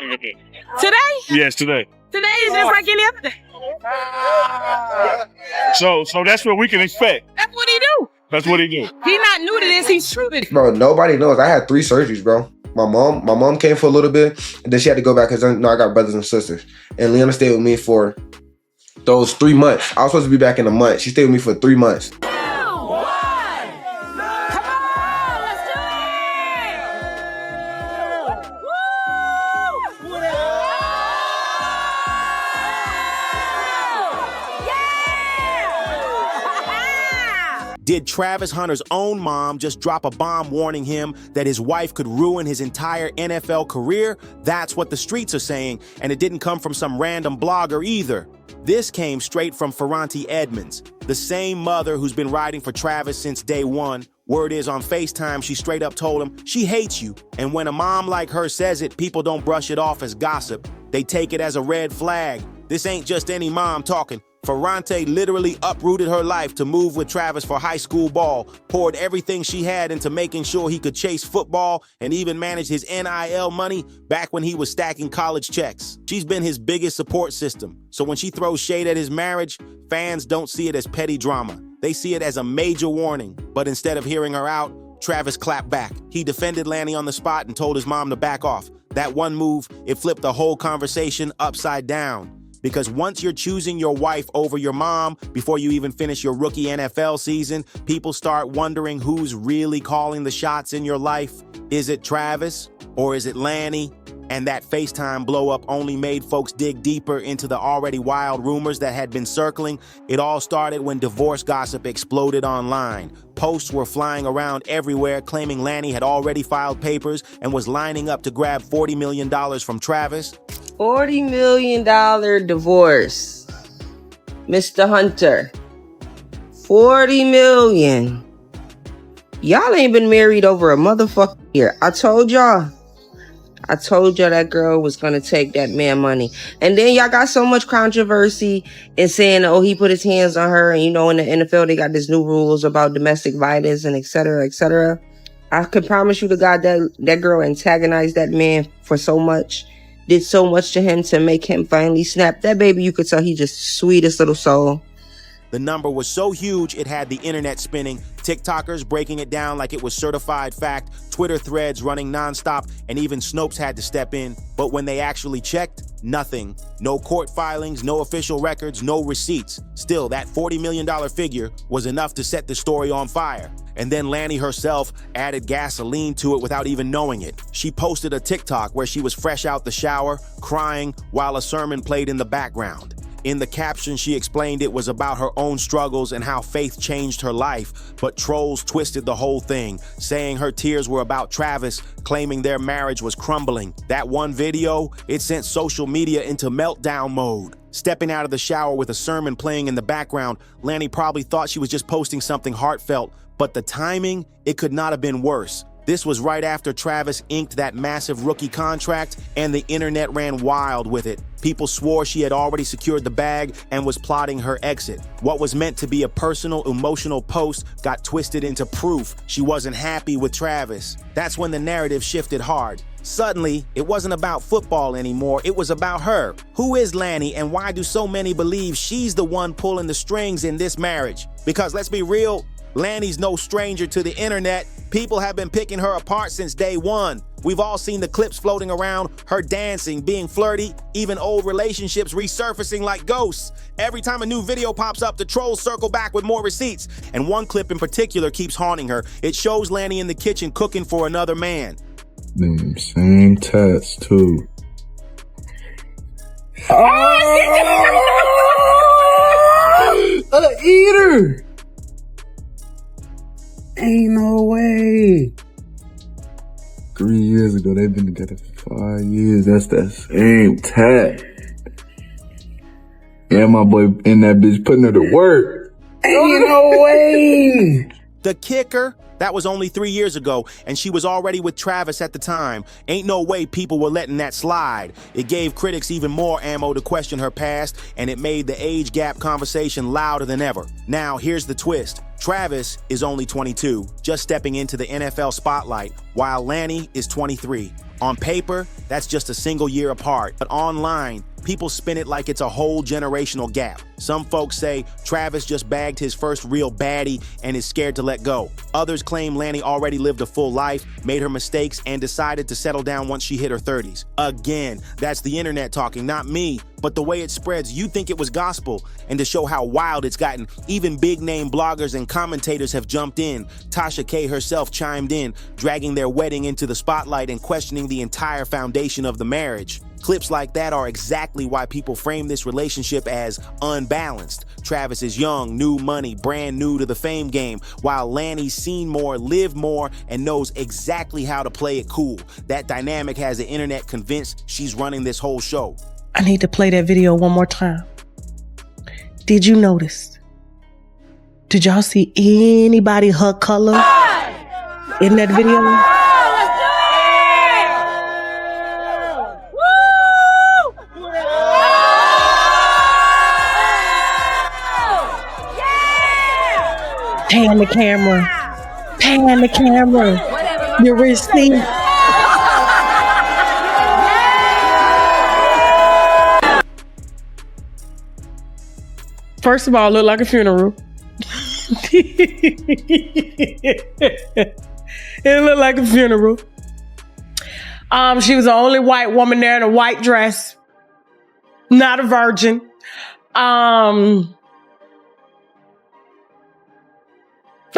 Today? Yes, today. Today is just like any other day. So that's what we can expect. That's what he do. That's what he do. He not new to this. He's true to this. Bro, nobody knows. I had 3 surgeries, bro. My mom came for a little bit, and then she had to go back because I got brothers and sisters. And Leona stayed with me for those 3 months. I was supposed to be back in a month. She stayed with me for 3 months. Did Travis Hunter's own mom just drop a bomb warning him that his wife could ruin his entire NFL career? That's what the streets are saying, and it didn't come from some random blogger either. This came straight from Ferranti Edmonds, the same mother who's been riding for Travis since day one. Word is on FaceTime, she straight up told him she hates you. And when a mom like her says it, people don't brush it off as gossip. They take it as a red flag. This ain't just any mom talking. Ferranti literally uprooted her life to move with Travis for high school ball, poured everything she had into making sure he could chase football and even manage his NIL money back when he was stacking college checks. She's been his biggest support system, so when she throws shade at his marriage, fans don't see it as petty drama. They see it as a major warning. But instead of hearing her out, Travis clapped back. He defended Lanny on the spot and told his mom to back off. That one move, it flipped the whole conversation upside down. Because once you're choosing your wife over your mom before you even finish your rookie NFL season, people start wondering who's really calling the shots in your life. Is it Travis or is it Lanny? And that FaceTime blow-up only made folks dig deeper into the already wild rumors that had been circling. It all started when divorce gossip exploded online. Posts were flying around everywhere claiming Lanny had already filed papers and was lining up to grab $40 million from Travis. $40 million divorce. Mr. Hunter. $40 million. Y'all ain't been married over a motherfucking year. I told y'all that girl was gonna take that man money. And then y'all got so much controversy in saying, oh, he put his hands on her. And you know, in the NFL, they got these new rules about domestic violence and et cetera, et cetera. I can promise you to God that girl antagonized that man for so much. Did so much to him to make him finally snap. That baby, you could tell he just sweetest little soul. The number was so huge, it had the internet spinning, TikTokers breaking it down like it was certified fact, Twitter threads running nonstop, and even Snopes had to step in. But when they actually checked, nothing. No court filings, no official records, no receipts. Still, that $40 million figure was enough to set the story on fire. And then Lanny herself added gasoline to it without even knowing it. She posted a TikTok where she was fresh out the shower, crying, while a sermon played in the background. In the caption, she explained it was about her own struggles and how faith changed her life, but trolls twisted the whole thing, saying her tears were about Travis, claiming their marriage was crumbling. That one video, it sent social media into meltdown mode. Stepping out of the shower with a sermon playing in the background, Lanny probably thought she was just posting something heartfelt, but the timing, it could not have been worse. This was right after Travis inked that massive rookie contract, and the internet ran wild with it. People swore she had already secured the bag and was plotting her exit. What was meant to be a personal, emotional post got twisted into proof she wasn't happy with Travis. That's when the narrative shifted hard. Suddenly, it wasn't about football anymore, it was about her. Who is Lanny, and why do so many believe she's the one pulling the strings in this marriage? Because let's be real, Lanny's no stranger to the internet. People have been picking her apart since day one. We've all seen the clips floating around, her dancing, being flirty, even old relationships resurfacing like ghosts. Every time a new video pops up, the trolls circle back with more receipts. And one clip in particular keeps haunting her. It shows Lanny in the kitchen cooking for another man. Them same tats too. Oh, eater! Ain't no way. 3 years ago, they've been together for 5 years. That's that same tat. Yeah, my boy in that bitch putting her to work. Ain't no way. The kicker? That was only 3 years ago, and she was already with Travis at the time. Ain't no way people were letting that slide. It gave critics even more ammo to question her past, and it made the age gap conversation louder than ever. Now, here's the twist. Travis is only 22, just stepping into the NFL spotlight, while Lanny is 23. On paper, that's just a single year apart, but online, people spin it like it's a whole generational gap. Some folks say Travis just bagged his first real baddie and is scared to let go. Others claim Lanny already lived a full life, made her mistakes, and decided to settle down once she hit her 30s. Again, that's the internet talking, not me. But the way it spreads, you think it was gospel. And to show how wild it's gotten, even big-name bloggers and commentators have jumped in. Tasha K herself chimed in, dragging their wedding into the spotlight and questioning the entire foundation of the marriage. Clips like that are exactly why people frame this relationship as unbalanced. Travis is young, new money, brand new to the fame game, while Lanny's seen more, lived more, and knows exactly how to play it cool. That dynamic has the internet convinced she's running this whole show. I need to play that video one more time. Did you notice? Did y'all see anybody her color in that video? Pan the camera. Pan the camera. You receive. First of all, it looked like a funeral. It looked like a funeral. She was the only white woman there in a white dress. Not a virgin. I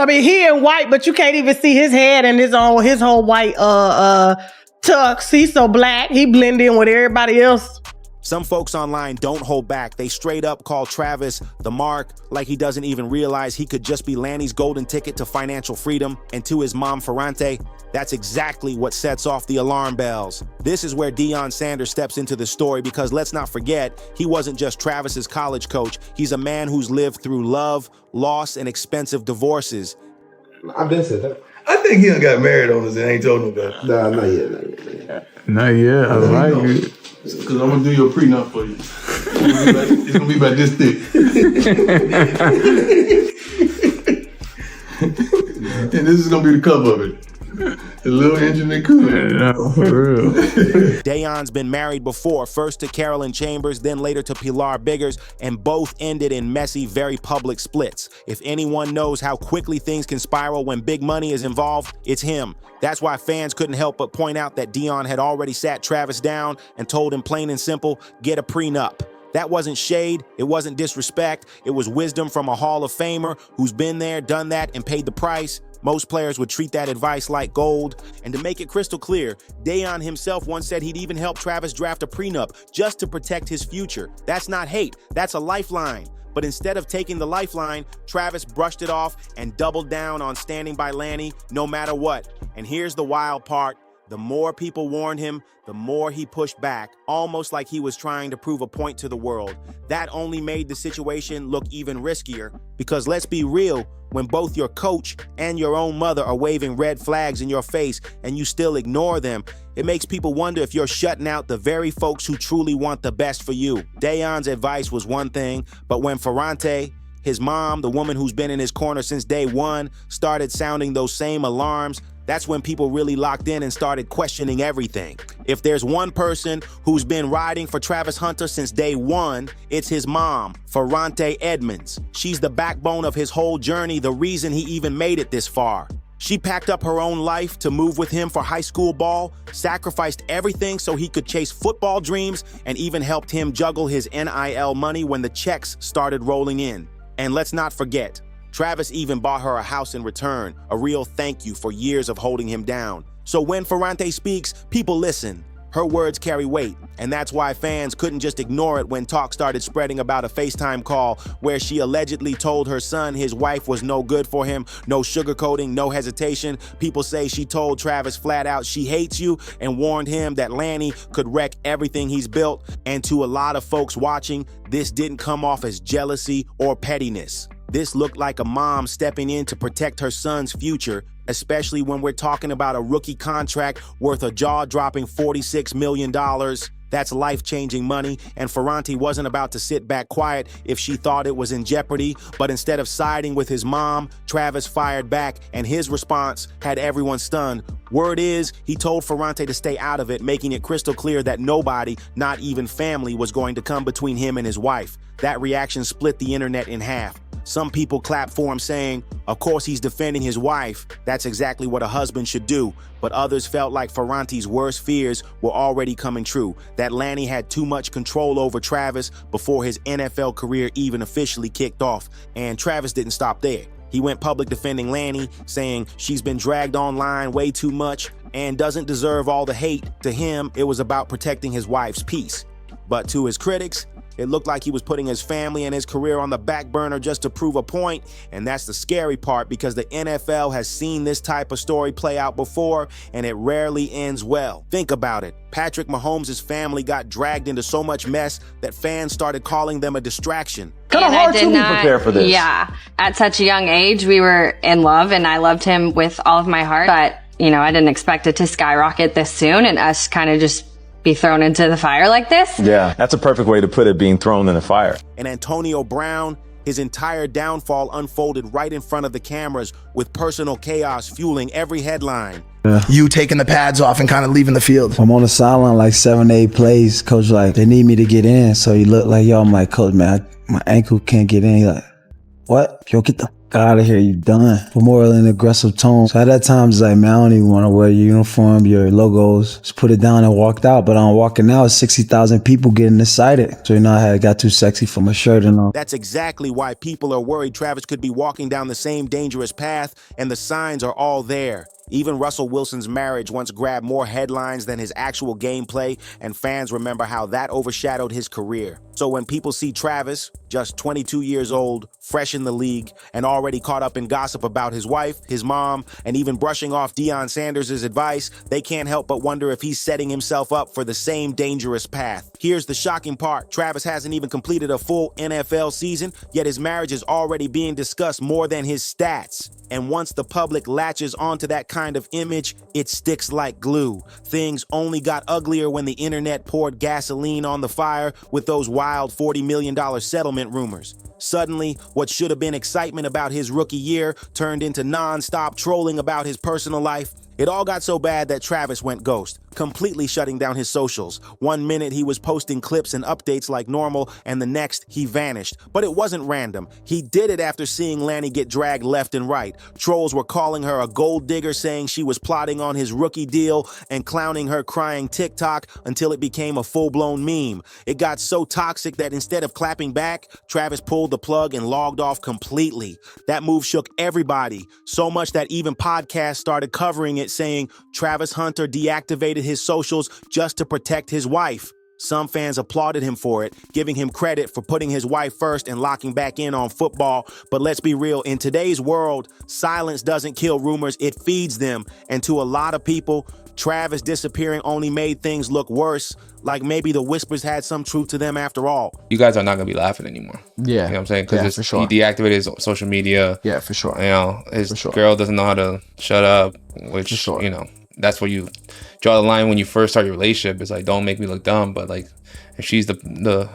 mean, he in white, but you can't even see his head and his whole white tux. He's so black, he blend in with everybody else. Some folks online don't hold back. They straight up call Travis the mark, like he doesn't even realize he could just be Lanny's golden ticket to financial freedom. And to his mom, Ferrante, that's exactly what sets off the alarm bells. This is where Deion Sanders steps into the story, because let's not forget, he wasn't just Travis's college coach. He's a man who's lived through love, loss, and expensive divorces. I've been said that. I think he done got married on us and ain't told nobody. Nah, not yet. Not yet. I like it. Because I'm going to do your prenup for you. It's going to be about this thick. And this is going to be the cover of it. The little engine that could. No, for real. Deion's been married before, first to Carolyn Chambers, then later to Pilar Biggers, and both ended in messy, very public splits. If anyone knows how quickly things can spiral when big money is involved, it's him. That's why fans couldn't help but point out that Deion had already sat Travis down and told him plain and simple, get a prenup. That wasn't shade, it wasn't disrespect, it was wisdom from a Hall of Famer who's been there, done that, and paid the price. Most players would treat that advice like gold. And to make it crystal clear, Deion himself once said he'd even help Travis draft a prenup just to protect his future. That's not hate, that's a lifeline. But instead of taking the lifeline, Travis brushed it off and doubled down on standing by Lanny no matter what. And here's the wild part. The more people warned him, the more he pushed back, almost like he was trying to prove a point to the world. That only made the situation look even riskier, because let's be real, when both your coach and your own mother are waving red flags in your face and you still ignore them, it makes people wonder if you're shutting out the very folks who truly want the best for you. Deion's advice was one thing, but when Ferrante, his mom, the woman who's been in his corner since day one, started sounding those same alarms, that's when people really locked in and started questioning everything. If there's one person who's been riding for Travis Hunter since day one, it's his mom, Ferrante Edmonds. She's the backbone of his whole journey, the reason he even made it this far. She packed up her own life to move with him for high school ball, sacrificed everything so he could chase football dreams, and even helped him juggle his NIL money when the checks started rolling in. And let's not forget, Travis even bought her a house in return, a real thank you for years of holding him down. So when Ferrante speaks, people listen. Her words carry weight, and that's why fans couldn't just ignore it when talk started spreading about a FaceTime call where she allegedly told her son his wife was no good for him, no sugarcoating, no hesitation. People say she told Travis flat out she hates you and warned him that Lanny could wreck everything he's built. And to a lot of folks watching, this didn't come off as jealousy or pettiness. This looked like a mom stepping in to protect her son's future, especially when we're talking about a rookie contract worth a jaw-dropping $46 million. That's life-changing money, and Ferrante wasn't about to sit back quiet if she thought it was in jeopardy, but instead of siding with his mom, Travis fired back, and his response had everyone stunned. Word is, he told Ferrante to stay out of it, making it crystal clear that nobody, not even family, was going to come between him and his wife. That reaction split the internet in half. Some people clapped for him saying, of course he's defending his wife. That's exactly what a husband should do. But others felt like Ferrante's worst fears were already coming true, that Lanny had too much control over Travis before his NFL career even officially kicked off. And Travis didn't stop there. He went public defending Lanny, saying she's been dragged online way too much and doesn't deserve all the hate. To him, it was about protecting his wife's peace. But to his critics, it looked like he was putting his family and his career on the back burner just to prove a point, and that's the scary part because the NFL has seen this type of story play out before, and it rarely ends well. Think about it. Patrick Mahomes' family got dragged into so much mess that fans started calling them a distraction. Kind of hard to be prepared for this. Yeah. At such a young age, we were in love, and I loved him with all of my heart, but, I didn't expect it to skyrocket this soon, and us kind of just be thrown into the fire like this. Yeah, that's a perfect way to put it, being thrown in the fire. And Antonio Brown, his entire downfall unfolded right in front of the cameras with personal chaos fueling every headline. Yeah. You taking the pads off and kind of leaving the field. I'm on the sideline like 7-8 plays. Coach like, they need me to get in. So he looked like, yo, I'm like, coach, man, my ankle can't get in. He like, what? Yo, get the out of here, you done. For more in an aggressive tone. So at that time, it's like, man, I don't even want to wear your uniform, your logos. Just put it down and walked out. But I'm walking out, 60,000 people getting excited. So I got too sexy for my shirt and all. That's exactly why people are worried Travis could be walking down the same dangerous path, and the signs are all there. Even Russell Wilson's marriage once grabbed more headlines than his actual gameplay, and fans remember how that overshadowed his career. So when people see Travis, just 22 years old, fresh in the league, and already caught up in gossip about his wife, his mom, and even brushing off Deion Sanders' advice, they can't help but wonder if he's setting himself up for the same dangerous path. Here's the shocking part. Travis hasn't even completed a full NFL season, yet his marriage is already being discussed more than his stats. And once the public latches onto that kind of image, it sticks like glue. Things only got uglier when the internet poured gasoline on the fire with those wild $40 million settlement rumors. Suddenly, what should have been excitement about his rookie year turned into non-stop trolling about his personal life. It all got so bad that Travis went ghost, completely shutting down his socials. One minute he was posting clips and updates like normal, and the next he vanished. But it wasn't random. He did it after seeing Lanny get dragged left and right. Trolls were calling her a gold digger, saying she was plotting on his rookie deal, and clowning her crying TikTok until it became a full-blown meme. It got so toxic that instead of clapping back, Travis pulled the plug and logged off completely. That move shook everybody, so much that even podcasts started covering it, saying Travis Hunter deactivated his socials just to protect his wife. Some fans applauded him for it, giving him credit for putting his wife first and locking back in on football. But let's be real, in today's world, silence doesn't kill rumors, it feeds them. And to a lot of people, Travis disappearing only made things look worse, like maybe the whispers had some truth to them after all. You guys are not going to be laughing anymore. Yeah. You know what I'm saying? Because for sure. He deactivated his social media. Yeah, for sure. His girl doesn't know how to shut up, which, that's where you draw the line when you first start your relationship. It's like, don't make me look dumb. But like, if she's the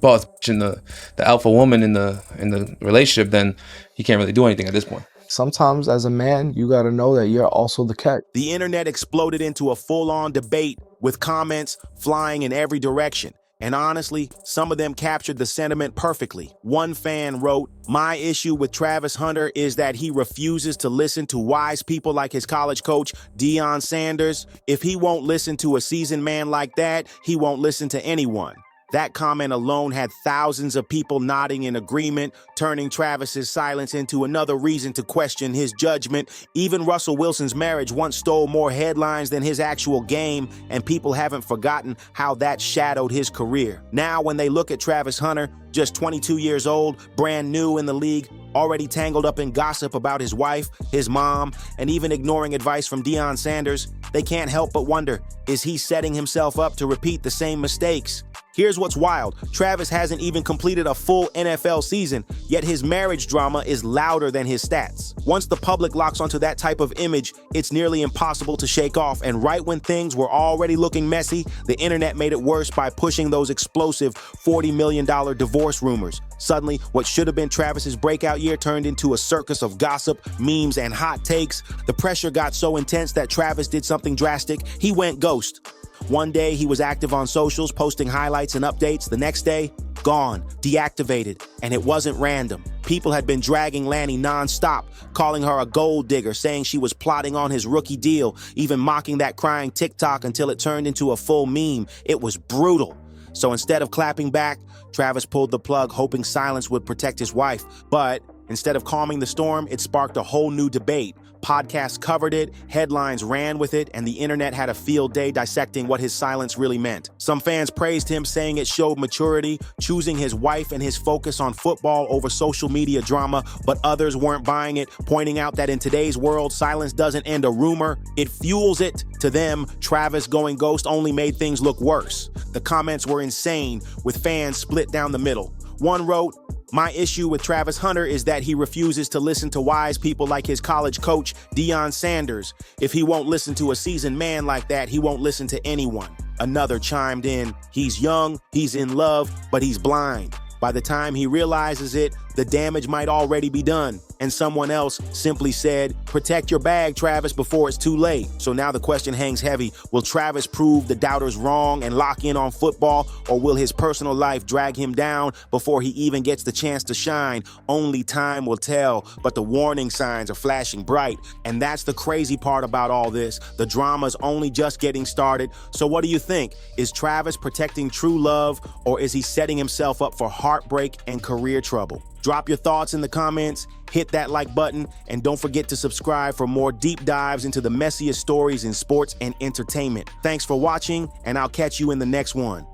boss and the alpha woman in the relationship, then you can't really do anything at this point. Sometimes as a man, you got to know that you're also the cat. The internet exploded into a full-on debate with comments flying in every direction. And honestly, some of them captured the sentiment perfectly. One fan wrote, "My issue with Travis Hunter is that he refuses to listen to wise people like his college coach, Deion Sanders. If he won't listen to a seasoned man like that, he won't listen to anyone." That comment alone had thousands of people nodding in agreement, turning Travis's silence into another reason to question his judgment. Even Russell Wilson's marriage once stole more headlines than his actual game, and people haven't forgotten how that shadowed his career. Now, when they look at Travis Hunter, just 22 years old, brand new in the league, already tangled up in gossip about his wife, his mom, and even ignoring advice from Deion Sanders, they can't help but wonder, is he setting himself up to repeat the same mistakes? Here's what's wild. Travis hasn't even completed a full NFL season, yet his marriage drama is louder than his stats. Once the public locks onto that type of image, it's nearly impossible to shake off, and right when things were already looking messy, the internet made it worse by pushing those explosive $40 million divorce rumors. Suddenly, what should have been Travis's breakout year turned into a circus of gossip, memes, and hot takes. The pressure got so intense that Travis did something drastic. He went ghost. One day, he was active on socials, posting highlights and updates. The next day, gone, deactivated, and it wasn't random. People had been dragging Lanny nonstop, calling her a gold digger, saying she was plotting on his rookie deal, even mocking that crying TikTok until it turned into a full meme. It was brutal. So instead of clapping back, Travis pulled the plug, hoping silence would protect his wife. But instead of calming the storm, it sparked a whole new debate. Podcasts covered it, headlines ran with it, and the internet had a field day dissecting what his silence really meant. Some fans praised him, saying it showed maturity, choosing his wife and his focus on football over social media drama, but others weren't buying it, pointing out that in today's world, silence doesn't end a rumor, it fuels it. To them, Travis going ghost only made things look worse. The comments were insane, with fans split down the middle. One wrote, "My issue with Travis Hunter is that he refuses to listen to wise people like his college coach, Deion Sanders. If he won't listen to a seasoned man like that, he won't listen to anyone." Another chimed in, "He's young, he's in love, but he's blind. By the time he realizes it, the damage might already be done." And someone else simply said, "Protect your bag, Travis, before it's too late." So now the question hangs heavy. Will Travis prove the doubters wrong and lock in on football, or will his personal life drag him down before he even gets the chance to shine? Only time will tell, but the warning signs are flashing bright. And that's the crazy part about all this. The drama's only just getting started. So what do you think? Is Travis protecting true love, or is he setting himself up for heartbreak and career trouble? Drop your thoughts in the comments, hit that like button, and don't forget to subscribe for more deep dives into the messiest stories in sports and entertainment. Thanks for watching, and I'll catch you in the next one.